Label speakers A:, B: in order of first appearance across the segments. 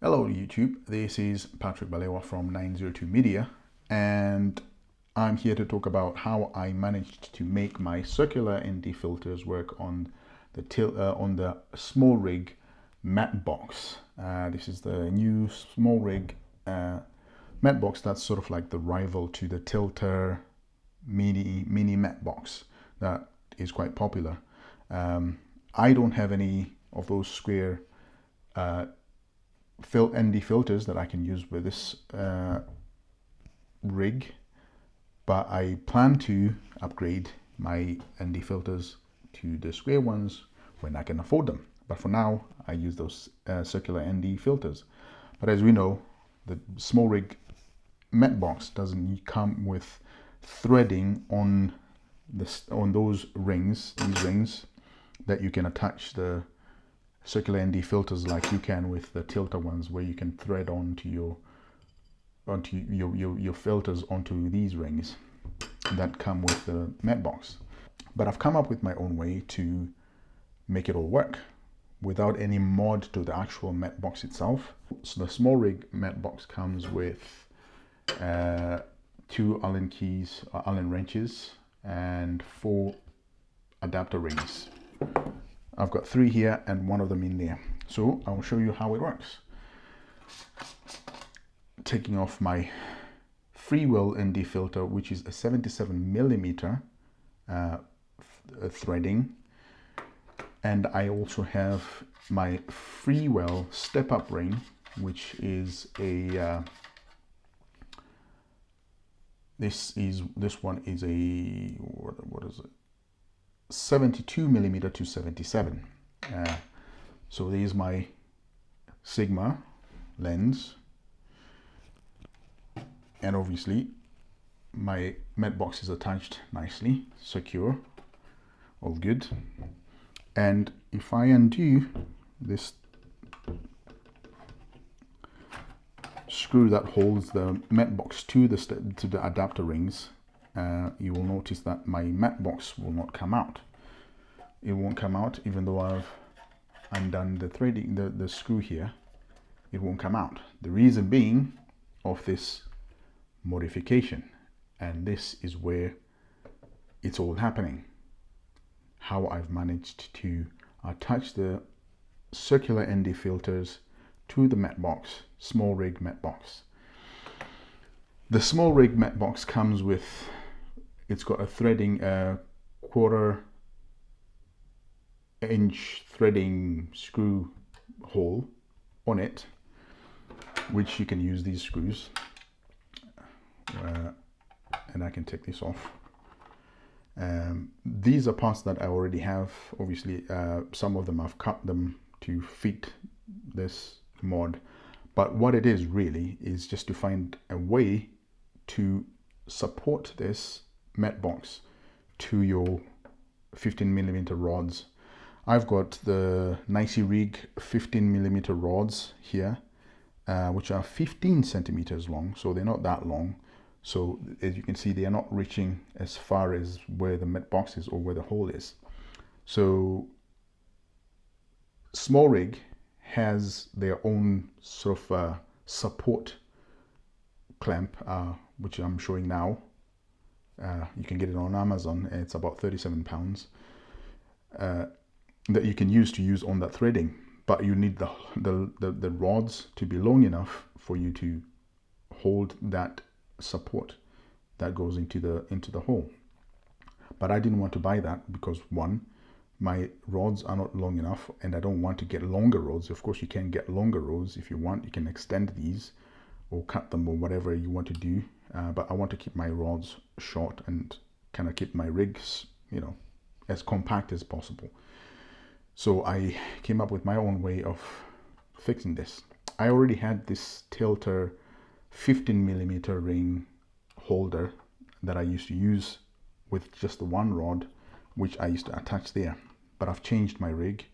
A: Hello YouTube, this is Patrick Balewa from 902 Media, and I'm here to talk about how I managed to make my circular ND filters work on the SmallRig Matt box. This is the new SmallRig Matt box that's sort of like the rival to the Tilta mini Matt box that is quite popular. I don't have any of those square ND filters that I can use with this rig, but I plan to upgrade my ND filters to the square ones when I can afford them. But for now, I use those circular ND filters. But as we know, the SmallRig Matt box doesn't come with threading on those rings, these rings that you can attach the circular ND filters like you can with the Tilta ones, where you can thread onto your filters onto these rings that come with the Matt box. But I've come up with my own way to make it all work without any mod to the actual Matt box itself. So the SmallRig Matt box comes with 2 Allen wrenches and 4 adapter rings. I've got 3 here and 1 of them in there. So I'll show you how it works. Taking off my Freewell ND filter, which is a 77mm threading. And I also have my Freewell step-up ring, which is a this one is a what is it? 72mm to 77. So there's my Sigma lens, and obviously my Matt box is attached nicely, secure, all good. And if I undo this screw that holds the Matt box to the adapter rings, you will notice that my Matt box will not come out. It won't come out even though I've undone the threading, the screw here. It won't come out. The reason being of this modification, and this is where it's all happening. How I've managed to attach the circular ND filters to the Matt box, SmallRig Matt box. The SmallRig Matt box comes with, it's got a threading, 1/4 inch threading screw hole on it, which you can use these screws, and I can take this off. These are parts that I already have. Obviously, some of them I've cut them to fit this mod, but what it is really is just to find a way to support this Matt box to your 15mm rods. I've got the SmallRig 15mm rods here, which are 15 centimeters long, so they're not that long. So as you can see, they are not reaching as far as where the Matt box is or where the hole is. So SmallRig has their own sort of support clamp, which I'm showing now. You can get it on Amazon. It's about £37 that you can use on that threading, but you need the rods to be long enough for you to hold that support that goes into the hole. But I didn't want to buy that because, one, my rods are not long enough, and I don't want to get longer rods. Of course, you can get longer rods if you want. You can extend these or cut them or whatever you want to do, but I want to keep my rods short and kind of keep my rigs, you know, as compact as possible. So I came up with my own way of fixing this. I already had this Tilta 15mm ring holder that I used to use with just the one rod, which I used to attach there. But I've changed my rig,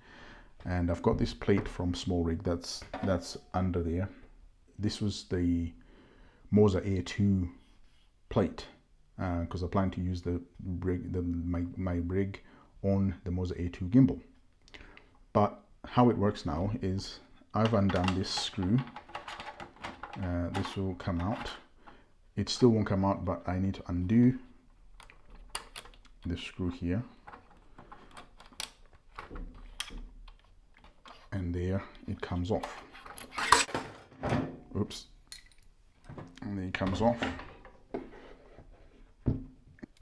A: and I've got this plate from SmallRig that's under there. This was the Moza A2 plate, because I plan to use the rig, my rig on the Moza A2 gimbal. But how it works now is I've undone this screw. This will come out. It still won't come out, but I need to undo the screw here. And there it comes off. Oops. And then it comes off.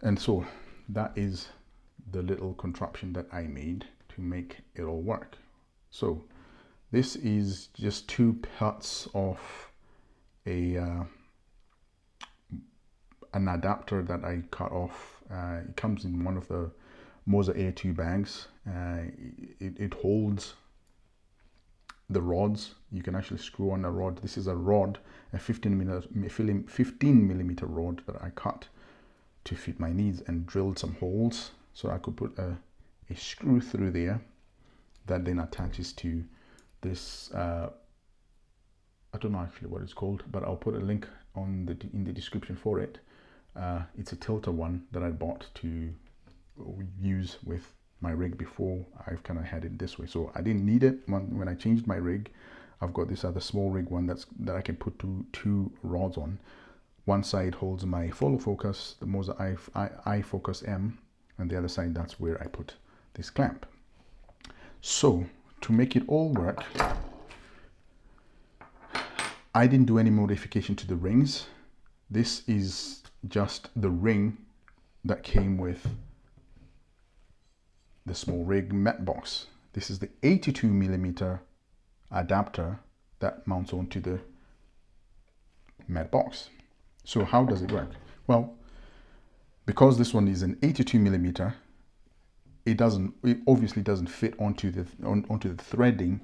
A: And so that is the little contraption that I made to make it all work. So this is just 2 parts of an adapter that I cut off. It comes in one of the Moza A2 bags. It holds the rods. You can actually screw on a rod. This is a rod, a 15 millimeter rod that I cut to fit my needs and drilled some holes so I could put a screw through there that then attaches to this. I don't know actually what it's called, but I'll put a link in the description for it. It's a Tilta one that I bought to use with my rig before. I've kind of had it this way, so I didn't need it when I changed my rig. I've got this other SmallRig one that I can put two rods on. One side holds my follow focus, the Moza iFocus M, and the other side, that's where I put this clamp. So to make it all work, I didn't do any modification to the rings. This is just the ring that came with the SmallRig Matt box. This is the 82 millimeter adapter that mounts onto the Matt box. So how does it work? Well, because this one is an 82 millimeter, it obviously doesn't fit onto the threading.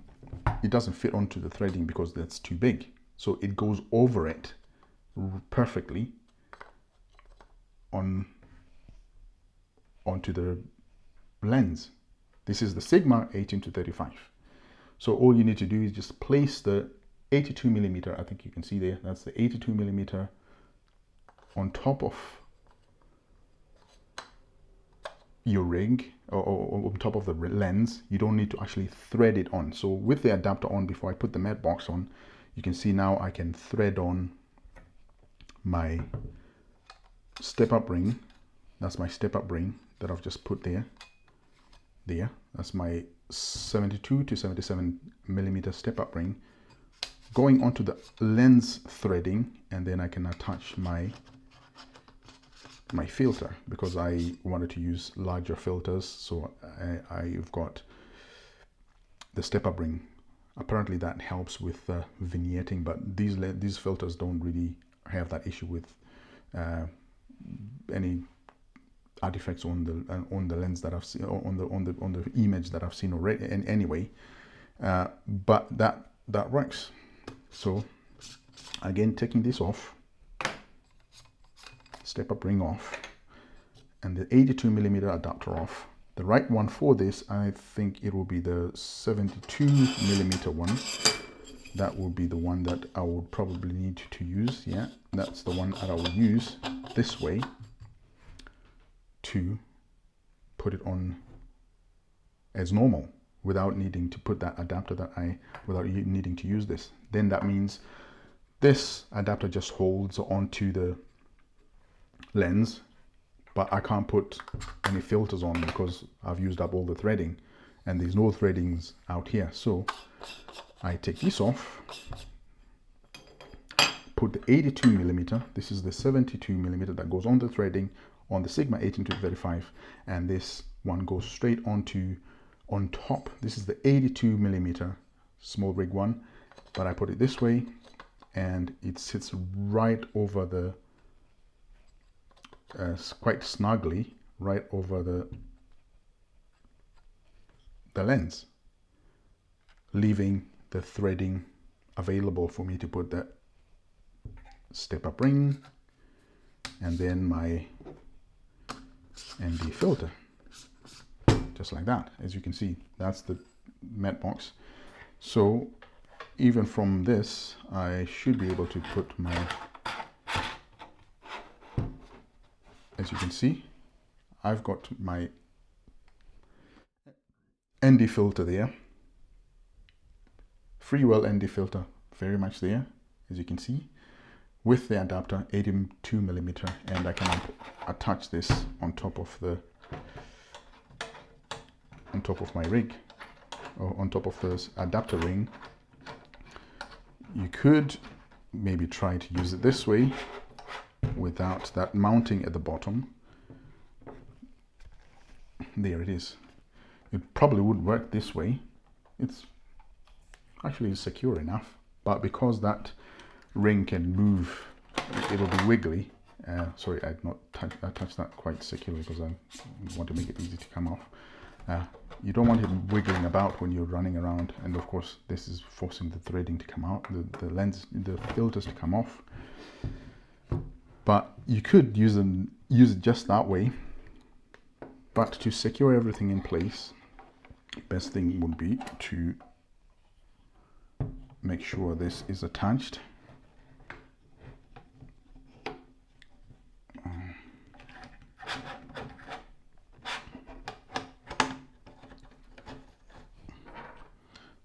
A: It doesn't fit onto the threading because that's too big. So it goes over it perfectly onto the lens. This is the Sigma 18-35. So all you need to do is just place the 82 millimeter, I think you can see there, that's the 82 millimeter on top of your rig or on top of the lens. You don't need to actually thread it on. So with the adapter on, before I put the Matt box on, you can see now I can thread on my step-up ring. That's my step-up ring that I've just put there. That's my 72 to 77 millimeter step-up ring going onto the lens threading, and then I can attach my filter because I wanted to use larger filters. So I've got the step-up ring. Apparently that helps with vignetting, but these filters don't really have that issue with any artifacts on the lens that I've seen, on the image that I've seen already. And anyway, but that works. So again, taking this off, step-up ring off, and the 82 millimeter adapter off. The right one for this, I think it will be the 72 millimeter one. That will be the one that I would probably need to use. Yeah, that's the one that I will use this way to put it on as normal without needing to put that adapter without needing to use this. Then that means this adapter just holds onto the lens, but I can't put any filters on because I've used up all the threading and there's no threadings out here. So I take this off, put the 82 millimeter, this is the 72 millimeter that goes on the threading on the Sigma 18-35, and this one goes straight on top. This is the 82 millimeter SmallRig one, but I put it this way and it sits right over the quite snugly right over the lens, leaving the threading available for me to put that step-up ring and then my ND filter, just like that. As you can see, that's the Matt box. So even from this, I should be able to put my, as you can see, I've got my ND filter there Freewell ND filter, very much there, as you can see, with the adapter 82mm, and I can attach this on top of my rig, or on top of this adapter ring. You could maybe try to use it this way without that mounting at the bottom. There it is. It probably would work this way. It's actually secure enough, but because that ring can move, it'll be wiggly. Sorry, I touched that quite securely because I want to make it easy to come off. You don't want it wiggling about when you're running around, and of course this is forcing the threading to come out, the filters to come off. But you could use it just that way. But to secure everything in place, best thing would be to make sure this is attached.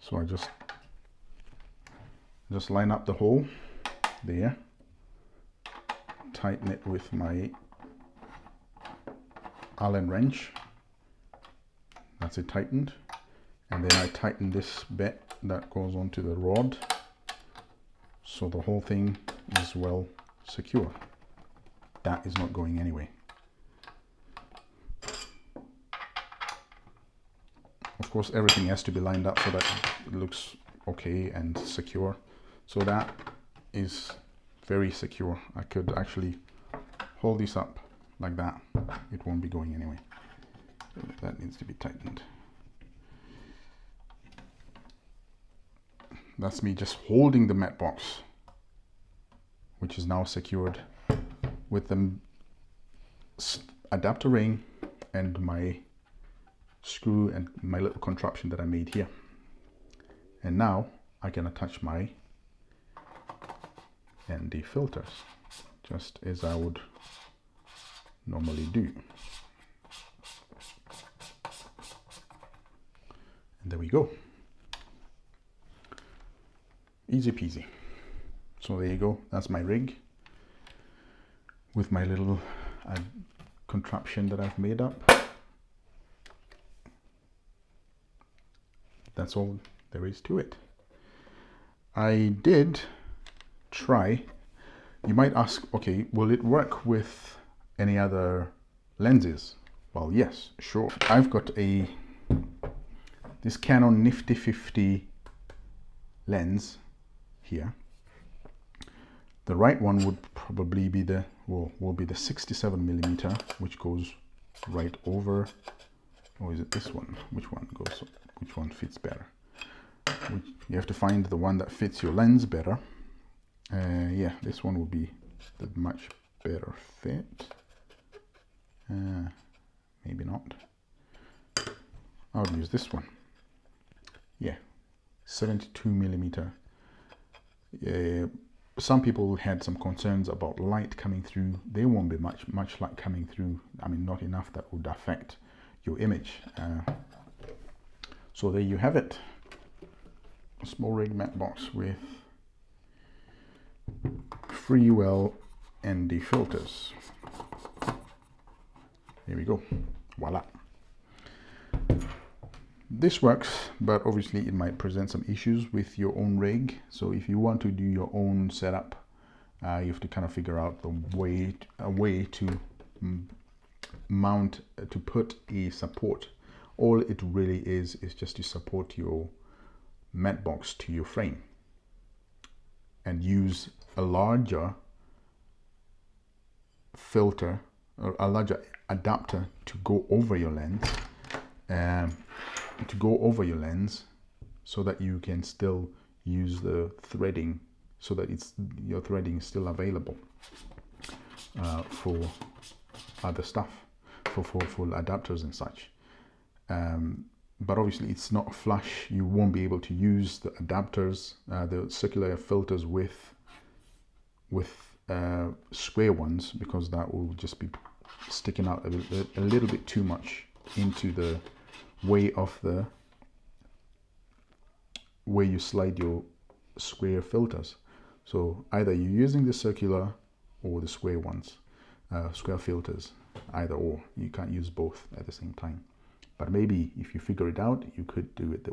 A: So I just line up the hole there, tighten it with my Allen wrench. That's it tightened, and then I tighten this bit that goes onto the rod, so the whole thing is well secure. That is not going anywhere. Of course, everything has to be lined up so that it looks okay and secure. So that is very secure. I could actually hold this up like that. It won't be going anywhere. That needs to be tightened. That's me just holding the mat box, which is now secured with the adapter ring and my screw and my little contraption that I made here. And now I can attach my ND filters just as I would normally do. And there we go. Easy peasy. So there you go. That's my rig with my little contraption that I've made up. That's all there is to it. I did try. You might ask, okay, will it work with any other lenses? Well, yes, sure. I've got this Canon Nifty 50 lens here. The right one would probably be the 67mm, which goes right over, or is it this one? Which one fits better? You have to find the one that fits your lens better. Yeah, this one will be the much better fit. Maybe not. I would use this one. Yeah, 72mm. Some people had some concerns about light coming through. There won't be much light coming through. I mean, not enough that would affect your image. So there you have it. A SmallRig Matt box with Freewell ND filters. There we go. Voila. This works, but obviously it might present some issues with your own rig. So if you want to do your own setup, you have to kind of figure out a way to mount, to put a support. All it really is just to support your mat box to your frame, and use a larger filter or a larger adapter to go over your lens, so that you can still use the threading, so that your threading is still available for other stuff, for adapters and such. But obviously it's not flush. You won't be able to use the adapters, the circular filters with square ones, because that will just be sticking out a little bit too much into the way of the where you slide your square filters. So either you're using the circular or the square ones, square filters, either or. You can't use both at the same time. But maybe if you figure it out, you could do it.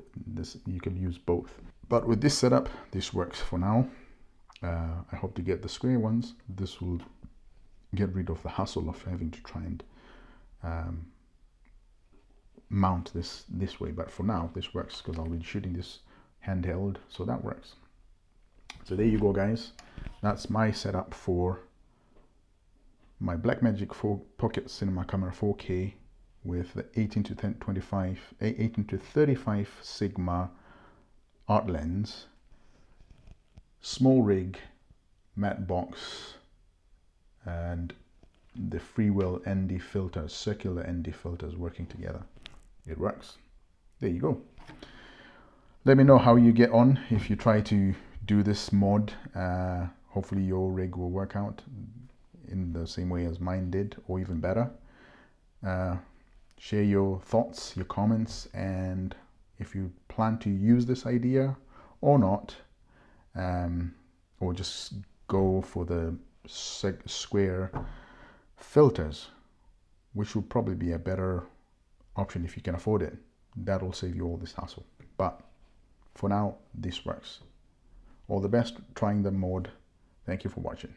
A: You can use both. But with this setup, this works for now. I hope to get the square ones. This will get rid of the hassle of having to try and mount this way. But for now, this works because I'll be shooting this handheld, so that works. So there you go, guys. That's my setup for my Blackmagic Pocket Cinema Camera 4K with the 18 to 35 Sigma art lens, SmallRig Matt box, and the Freewell ND filters, circular ND filters working together. It works. There you go. Let me know how you get on if you try to do this mod. Hopefully your rig will work out in the same way as mine did, or even better. Share your thoughts, your comments, and if you plan to use this idea or not, or just go for the square filters, which will probably be a better option if you can afford it. That'll save you all this hassle. But for now, this works. All the best trying the mod. Thank you for watching.